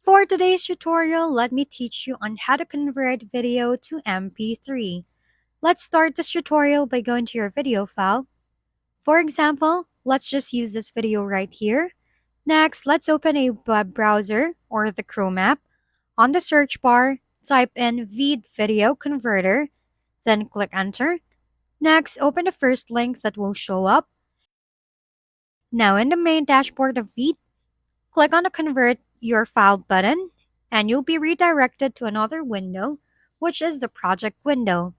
For today's tutorial, let me teach you on how to convert video to MP3. Let's start this tutorial by going to your video file. For example, let's just use this video right here. Next, let's open a web browser or the Chrome app. On the search bar, type in Vid Video Converter, then click Enter. Next, open the first link that will show up. Now in the main dashboard of Vid, click on the Convert Your File button, and you'll be redirected to another window, which is the project window.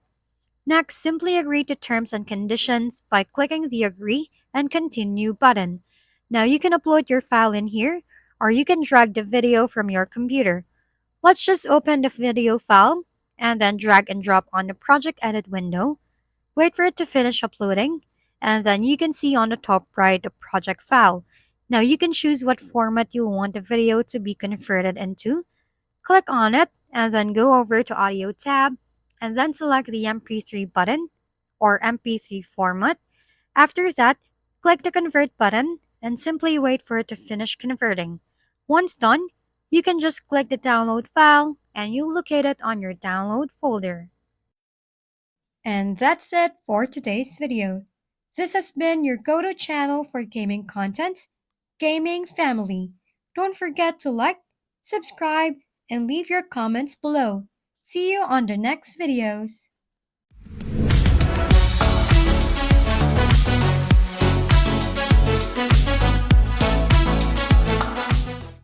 Next, simply agree to terms and conditions by clicking the Agree and Continue button. Now you can upload your file in here, or you can drag the video from your computer. Let's just open the video file, and then drag and drop on the Project Edit window. Wait for it to finish uploading, and then you can see on the top right the project file. Now you can choose what format you want the video to be converted into. Click on it, and then go over to Audio tab, and then select the MP3 button, or MP3 format. After that, click the Convert button, and simply wait for it to finish converting. Once done, you can just click the download file, and you'll locate it on your download folder. And that's it for today's video. This has been your go-to channel for gaming content, Gaming Family. Don't forget to like, subscribe, and leave your comments below. See you on the next videos.